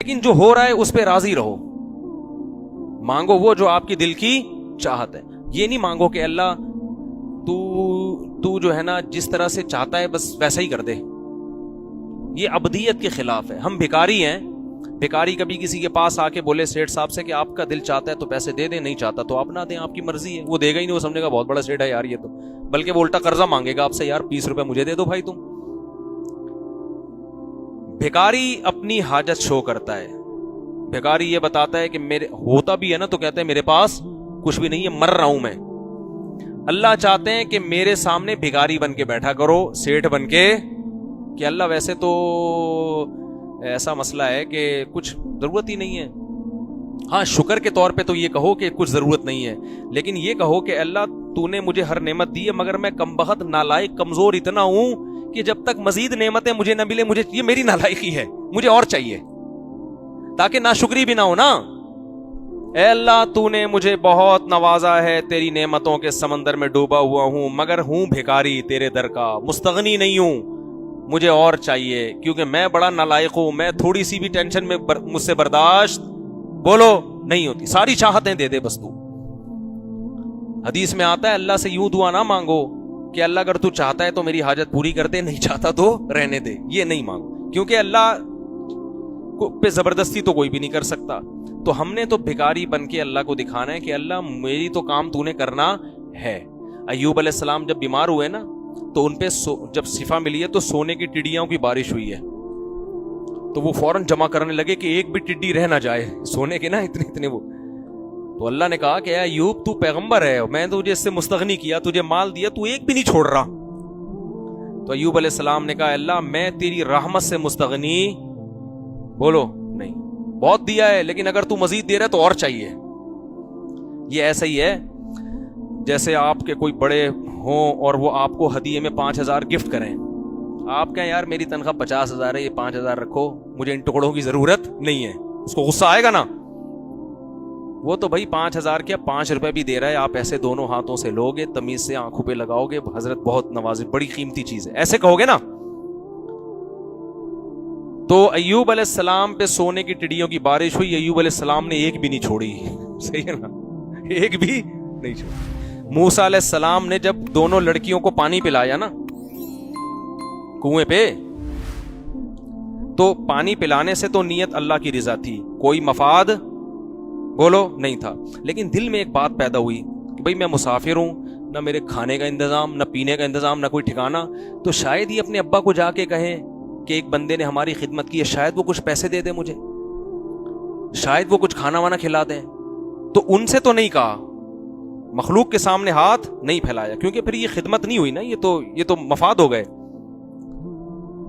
لیکن جو ہو رہا ہے اس پہ راضی رہو. مانگو وہ جو آپ کی دل کی چاہت ہے. یہ نہیں مانگو کہ اللہ تو جو ہے نا جس طرح سے چاہتا ہے بس ویسا ہی کر دے. یہ عبدیت کے خلاف ہے. ہم بھکاری ہیں. بھکاری کبھی کسی کے پاس آ کے بولے سیٹھ صاحب سے کہ آپ کا دل چاہتا ہے تو پیسے دے دیں, نہیں چاہتا تو آپ نہ دیں, آپ کی مرضی ہے. وہ دے گا ہی نہیں, وہ سمجھے گا بہت بڑا سیٹھ ہے یار یہ تو, بلکہ وہ الٹا قرضہ مانگے گا آپ سے, یار 20 روپے مجھے دے دو بھائی تم. بھکاری اپنی حاجت شو کرتا ہے. بھکاری یہ بتاتا ہے کہ میرے ہوتا بھی ہے نا تو کہتے ہیں میرے پاس کچھ بھی نہیں ہے, مر رہا ہوں میں. اللہ چاہتے ہیں کہ میرے سامنے بھکاری بن کے بیٹھا کرو, سیٹھ بن کے, کہ اللہ ویسے تو ایسا مسئلہ ہے کہ کچھ ضرورت ہی نہیں ہے. ہاں شکر کے طور پہ تو یہ کہو کہ کچھ ضرورت نہیں ہے, لیکن یہ کہو کہ اللہ تو نے مجھے ہر نعمت دی ہے مگر میں کم بخت نالائق کمزور اتنا ہوں کہ جب تک مزید نعمتیں مجھے نہ ملے, مجھے یہ میری نالائقی ہے, مجھے اور چاہیے, تاکہ ناشکری بھی نہ ہو نا. اے اللہ تو نے مجھے بہت نوازا ہے, تیری نعمتوں کے سمندر میں ڈوبا ہوا ہوں, مگر ہوں بھکاری تیرے در کا, مستغنی نہیں ہوں, مجھے اور چاہیے کیونکہ میں بڑا نالائق ہوں. میں تھوڑی سی بھی ٹینشن میں مجھ سے برداشت بولو نہیں ہوتی, ساری چاہتیں دے دے بس تو. حدیث میں آتا ہے اللہ سے یوں دعا نہ مانگو کہ اللہ اگر تو چاہتا ہے تو میری حاجت پوری کر دے, نہیں چاہتا تو رہنے دے. یہ نہیں مانگو, کیونکہ اللہ پہ زبردستی تو کوئی بھی نہیں کر سکتا. تو ہم نے تو بھکاری بن کے اللہ کو دکھانا ہے کہ اللہ میری تو کام تو نے کرنا ہے. ایوب علیہ السلام جب بیمار ہوئے نا تو ان پہ جب شفا ملی ہے تو سونے کی ٹڈیاں کی بارش ہوئی ہے, تو وہ فوراً جمع کرنے لگے کہ ایک بھی ٹڈی رہ نہ جائے, سونے کے نا اتنے وہ. تو اللہ نے کہا کہ اے ایوب تو پیغمبر ہے, میں نے تجھے اس سے مستغنی کیا, تجھے مال دیا, تو ایک بھی نہیں چھوڑ رہا. تو ایوب علیہ السلام نے کہا اللہ میں تیری رحمت سے مستغنی بولو نہیں, بہت دیا ہے لیکن اگر تو مزید دے رہا ہے تو اور چاہیے. یہ ایسا ہی ہے جیسے آپ کے کوئی بڑے ہوں اور وہ آپ کو ہدیے میں 5,000 گفٹ کریں, آپ کہیں یار میری تنخواہ 50,000 ہے, یہ 5,000 رکھو, مجھے ان ٹکڑوں کی ضرورت نہیں ہے. اس کو غصہ آئے گا نا. وہ تو بھائی 5,000 کیا 5 روپے بھی دے رہا ہے, آپ ایسے دونوں ہاتھوں سے لوگے, تمیز سے آنکھوں پہ لگاؤ گے, حضرت بہت نوازی, بڑی قیمتی چیز ہے, ایسے کہو گے نا. تو ایوب علیہ السلام پہ سونے کی ٹڈیوں کی بارش ہوئی, ایوب علیہ السلام نے ایک بھی نہیں چھوڑی. صحیح ہے نا, ایک بھی نہیں چھوڑی. موسیٰ علیہ السلام نے جب دونوں لڑکیوں کو پانی پلایا نا کنویں پہ, تو پانی پلانے سے تو نیت اللہ کی رضا تھی, کوئی مفاد بولو نہیں تھا, لیکن دل میں ایک بات پیدا ہوئی کہ بھئی میں مسافر ہوں, نہ میرے کھانے کا انتظام, نہ پینے کا انتظام, نہ کوئی ٹھکانہ, تو شاید یہ اپنے ابا کو جا کے کہیں کہ ایک بندے نے ہماری خدمت کی ہے, شاید وہ کچھ پیسے دے دے مجھے, شاید وہ کچھ کھانا وانا کھلا دیں. تو ان سے تو نہیں کہا, مخلوق کے سامنے ہاتھ نہیں پھیلایا, کیونکہ پھر یہ خدمت نہیں ہوئی نا, یہ تو مفاد ہو گئے.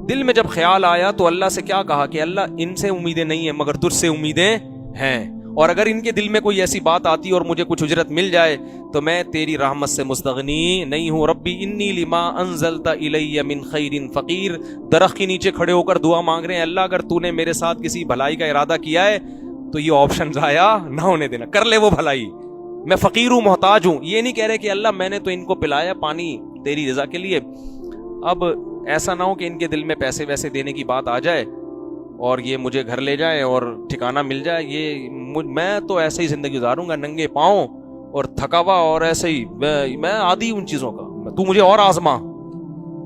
دل میں جب خیال آیا تو اللہ سے کیا کہا کہ اللہ ان سے امیدیں نہیں ہیں مگر تجھ سے امیدیں ہیں, اور اگر ان کے دل میں کوئی ایسی بات آتی اور مجھے کچھ اجرت مل جائے تو میں تیری رحمت سے مستغنی نہیں ہوں. ربی انی لما انزلت الی من خیر فقیر. درخت کے نیچے کھڑے ہو کر دعا مانگ رہے ہیں, اللہ اگر تو نے میرے ساتھ کسی بھلائی کا ارادہ کیا ہے تو یہ آپشن ضائع نہ ہونے دینا, کر لے وہ بھلائی, میں فقیر ہوں, محتاج ہوں. یہ نہیں کہہ رہے کہ اللہ میں نے تو ان کو پلایا پانی تیری رضا کے لیے, اب ایسا نہ ہو کہ ان کے دل میں پیسے ویسے دینے کی بات آ جائے اور یہ مجھے گھر لے جائے اور ٹھکانہ مل جائے. یہ میں تو ایسے ہی زندگی گزاروں گا, ننگے پاؤں اور تھکا ہوا, اور ایسے ہی میں عادی ان چیزوں کا. تو مجھے اور آزما,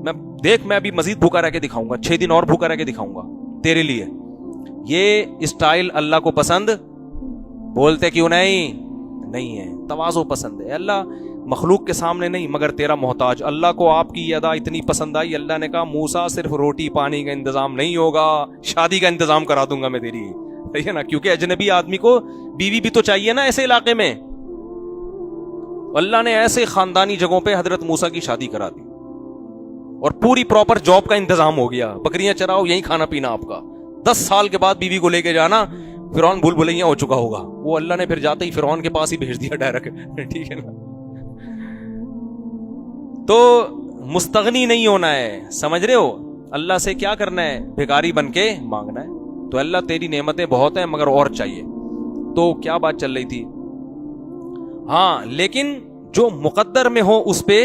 میں دیکھ میں ابھی مزید بھوکا رہ کے دکھاؤں گا, 6 دن اور بھوکا رہ کے دکھاؤں گا تیرے لیے. یہ اسٹائل اللہ کو پسند بولتے کیوں نہیں ہے, تواضع پسند ہے. اللہ مخلوق کے سامنے نہیں مگر تیرا محتاج. اللہ کو آپ کی یہ ادا اتنی پسند آئی, اللہ نے کہا موسیٰ صرف روٹی پانی کا انتظام نہیں ہوگا, شادی کا انتظام کرا دوں گا میں تیری. صحیح ہے نا, کیونکہ اجنبی آدمی کو بیوی بھی تو چاہیے نا ایسے علاقے میں. اللہ نے ایسے خاندانی جگہوں پہ حضرت موسیٰ کی شادی کرا دی اور پوری پراپر جاب کا انتظام ہو گیا, بکریاں چراؤ یہی کھانا پینا آپ کا. 10 سال کے بعد بیوی کو لے کے جانا, فرعون بھول بھلیاں ہو چکا ہوگا, وہ اللہ نے پھر جاتے ہی فرعون کے پاس ہی بھیج دیا ڈائریکٹ. ٹھیک ہے نا, تو مستغنی نہیں ہونا ہے, سمجھ رہے ہو. اللہ سے کیا کرنا ہے, بھکاری بن کے مانگنا ہے. تو اللہ تیری نعمتیں بہت ہیں مگر اور چاہیے. تو کیا بات چل رہی تھی, ہاں لیکن جو مقدر میں ہو اس پہ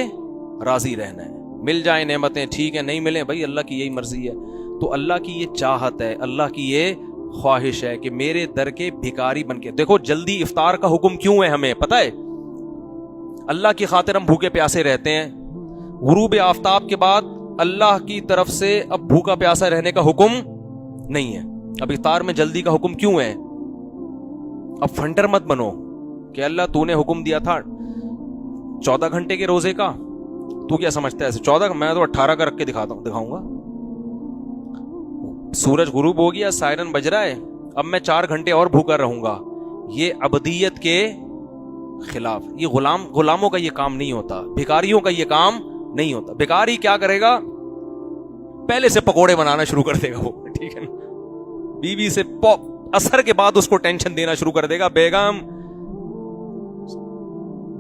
راضی رہنا ہے. مل جائیں نعمتیں ٹھیک ہے, نہیں ملیں بھائی اللہ کی یہی مرضی ہے. تو اللہ کی یہ چاہت ہے, اللہ کی یہ خواہش ہے کہ میرے در کے بھکاری بن کے. دیکھو جلدی افطار کا حکم کیوں ہے ہمیں پتہ ہے؟ اللہ کی خاطر ہم بھوکے پیاسے رہتے ہیں. غروب آفتاب کے بعد اللہ کی طرف سے اب بھوکا پیاسا رہنے کا حکم نہیں ہے. اب افطار میں جلدی کا حکم کیوں ہے؟ اب فنڈر مت بنو کہ اللہ تو نے حکم دیا تھا 14 گھنٹے کے روزے کا, تو کیا سمجھتا ہے ایسے 14 میں تو 18 کا رکھ کے دکھاؤں گا. سورج غروب ہو گیا, سائرن بج رہا ہے, اب میں 4 گھنٹے اور بھوکا رہوں گا. یہ عبدیت کے خلاف. یہ غلاموں کا یہ کام نہیں ہوتا, بھکاریوں کا یہ کام نہیں ہوتا. بھکاری کیا کرے گا؟ پہلے سے پکوڑے بنانا شروع کر دے گا وہ, ٹھیک ہے نا, بیوی سے اثر کے بعد اس کو ٹینشن دینا شروع کر دے گا. بیگم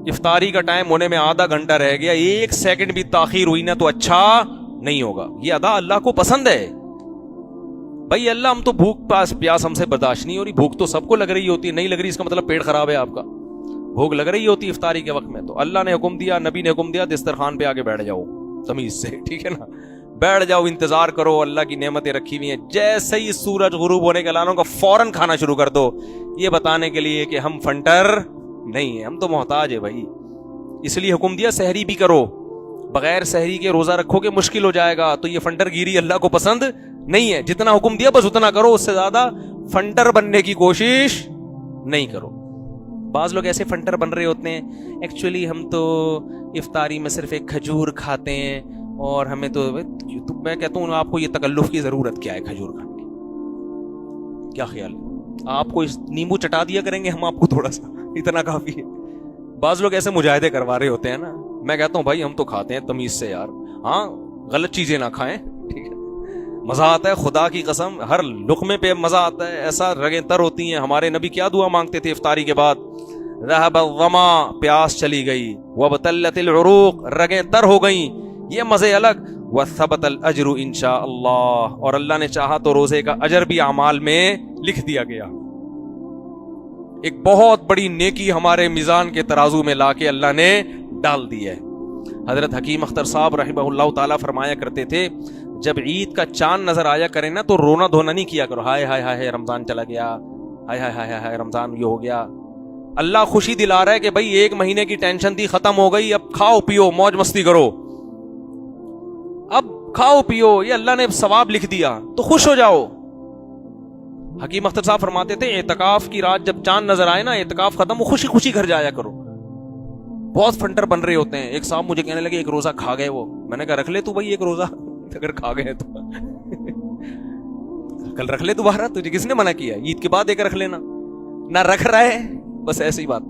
افطاری کا ٹائم ہونے میں آدھا گھنٹہ رہ گیا, 1 سیکنڈ بھی تاخیر ہوئی نا تو اچھا نہیں ہوگا. یہ ادا اللہ کو پسند ہے. بھائی اللہ ہم تو بھوک پیاس ہم سے برداشت نہیں ہو رہی. بھوک تو سب کو لگ رہی ہوتی ہے, نہیں لگ رہی اس کا مطلب پیٹ خراب ہے آپ کا. بھوک لگ رہی ہوتی افطاری کے وقت میں تو اللہ نے حکم دیا, نبی نے حکم دیا, دسترخوان پہ آگے بیٹھ جاؤ تمیز سے, ٹھیک ہے نا, بیٹھ جاؤ, انتظار کرو, اللہ کی نعمتیں رکھی ہوئی ہیں. جیسے ہی سورج غروب ہونے کے اعلان ہوگا فوراً کھانا شروع کر دو, یہ بتانے کے لیے کہ ہم فنٹر نہیں ہیں, ہم تو محتاج ہے بھائی. اس لیے حکم دیا سحری بھی کرو, بغیر سحری کے روزہ رکھو گے مشکل ہو جائے گا. تو یہ فنٹر گیری اللہ کو پسند نہیں ہے. جتنا حکم دیا بس اتنا کرو, اس سے زیادہ فنٹر بننے کی کوشش نہیں کرو. بعض لوگ ایسے فنٹر بن رہے ہوتے ہیں, ایکچولی ہم تو افطاری میں صرف ایک کھجور کھاتے ہیں اور ہمیں تو میں کہتا ہوں آپ کو یہ تکلف کی ضرورت کیا ہے کھجور کھانے کی؟ کیا خیال ہے؟ آپ کو نیمبو چٹا دیا کریں گے ہم آپ کو, تھوڑا سا اتنا کافی ہے. بعض لوگ ایسے مجاہدے کروا رہے ہوتے ہیں نا, میں کہتا ہوں بھائی ہم تو کھاتے ہیں تمیز سے یار, ہاں غلط چیزیں نہ کھائیں, ٹھیک ہے. مزہ آتا ہے خدا کی قسم, ہر لقمے پہ مزہ آتا ہے, ایسا رگیں تر ہوتی ہیں. ہمارے نبی کیا دعا مانگتے تھے افطاری کے بعد؟ ذهب الظما, پیاس چلی گئی, وابتلت العروق, رگیں تر ہو گئیں, یہ مزے الگ, وثبت الاجر انشاء اللہ, اور اللہ نے چاہا تو روزے کا اجر بھی اعمال میں لکھ دیا گیا. ایک بہت بڑی نیکی ہمارے میزان کے ترازو میں لا کے اللہ نے ڈال دی ہے. حضرت حکیم اختر صاحب رحمہ اللہ تعالیٰ فرمایا کرتے تھے, جب عید کا چاند نظر آیا کرے نا تو رونا دھونا نہیں کیا کرو, ہائے ہائے ہائے رمضان چلا گیا, ہائے ہائے ہائے ہائے رمضان یہ ہو گیا. اللہ خوشی دلا رہا ہے کہ بھائی 1 مہینے کی ٹینشن تھی ختم ہو گئی, اب کھاؤ پیو موج مستی کرو, اب کھاؤ پیو, یہ اللہ نے ثواب لکھ دیا تو خوش ہو جاؤ. حکیم اختر صاحب فرماتے تھے اعتکاف کی رات جب چاند نظر آئے نا, اعتکاف ختم ہو, خوشی خوشی گھر جایا کرو. بہت فنٹر بن رہے ہوتے ہیں. ایک صاحب مجھے کہنے لگے ایک روزہ کھا گئے وہ, میں نے کہا رکھ لے تو بھائی ایک روزہ, اگر کھا گئے تو کل رکھ لے دوبارہ, تجھے کس نے منع کیا؟ عید کے بعد ایک رکھ لینا, نہ رکھ رہا ہے بس ایسی بات.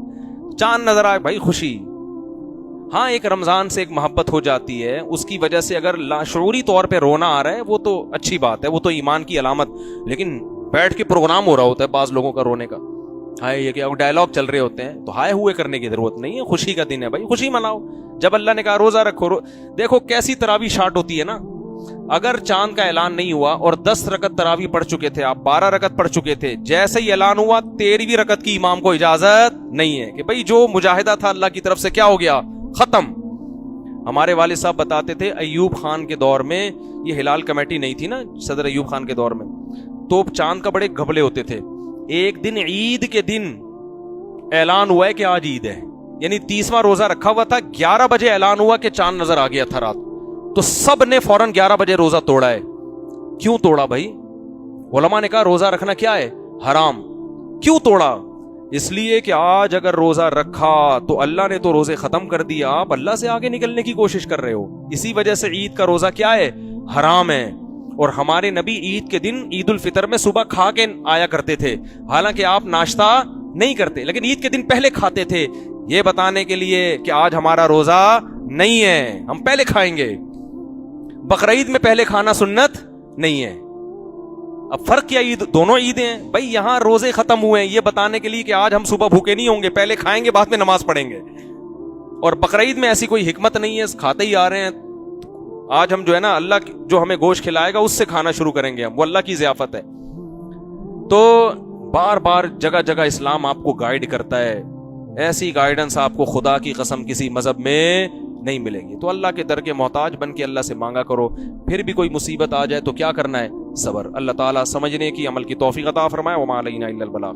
چاند نظر آئے بھائی خوشی. ہاں ایک رمضان سے ایک محبت ہو جاتی ہے, اس کی وجہ سے اگر لاشعوری طور پہ رونا آ رہا ہے وہ تو اچھی بات ہے, وہ تو ایمان کی علامت. لیکن بیٹھ کے پروگرام ہو رہا ہوتا ہے بعض لوگوں کا رونے کا, ہائے یہ کیا ڈائلاگ چل رہے ہوتے ہیں, تو ہائے ہوئے کرنے کی ضرورت نہیں ہے. خوشی کا دن ہے بھائی, خوشی مناؤ. جب اللہ نے کہا روزہ رکھو, دیکھو کیسی تراویح شارٹ ہوتی ہے نا. اگر چاند کا اعلان نہیں ہوا اور 10 رکعت تراویح پڑھ چکے تھے آپ, 12 رکعت پڑھ چکے تھے, جیسے ہی اعلان ہوا 13ویں رکعت کی امام کو اجازت نہیں ہے کہ بھائی جو مجاہدہ تھا اللہ کی طرف سے کیا ہو گیا, ختم. ہمارے والد صاحب بتاتے تھے ایوب خان کے دور میں, یہ ہلال کمیٹی نہیں تھی نا صدر ایوب خان کے دور میں, تو چاند کا بڑے گھپلے ہوتے تھے. ایک دن عید کے دن اعلان ہوا ہے کہ آج عید ہے, یعنی 30واں روزہ رکھا ہوا تھا, 11 بجے اعلان ہوا کہ چاند نظر آ گیا تھا رات, تو سب نے فوراً 11 بجے روزہ توڑا ہے. کیوں توڑا بھائی؟ علماء نے کہا روزہ رکھنا کیا ہے, حرام. کیوں توڑا؟ اس لیے کہ آج اگر روزہ رکھا تو اللہ نے تو روزے ختم کر دیا, آپ اللہ سے آگے نکلنے کی کوشش کر رہے ہو. اسی وجہ سے عید کا روزہ کیا ہے, حرام ہے. اور ہمارے نبی عید کے دن عید الفطر میں صبح کھا کے آیا کرتے تھے, حالانکہ آپ ناشتہ نہیں کرتے, لیکن عید کے دن پہلے کھاتے تھے, یہ بتانے کے لیے کہ آج ہمارا روزہ نہیں ہے, ہم پہلے کھائیں گے. بقرعید میں پہلے کھانا سنت نہیں ہے. اب فرق کیا, عید دونوں عیدیں ہیں بھائی. یہاں روزے ختم ہوئے ہیں یہ بتانے کے لیے کہ آج ہم صبح بھوکے نہیں ہوں گے, پہلے کھائیں گے بعد میں نماز پڑھیں گے. اور بقرعید میں ایسی کوئی حکمت نہیں ہے, کھاتے ہی آ رہے ہیں. آج ہم جو ہے نا اللہ جو ہمیں گوشت کھلائے گا اس سے کھانا شروع کریں گے, وہ اللہ کی ضیافت ہے. تو بار بار جگہ جگہ اسلام آپ کو گائیڈ کرتا ہے, ایسی گائیڈنس آپ کو خدا کی قسم کسی مذہب میں نہیں ملے گی. تو اللہ کے در کے محتاج بن کے اللہ سے مانگا کرو. پھر بھی کوئی مصیبت آ جائے تو کیا کرنا ہے, صبر. اللہ تعالیٰ سمجھنے کی عمل کی توفیق عطا فرمائے. وما علینا الا البلاغ.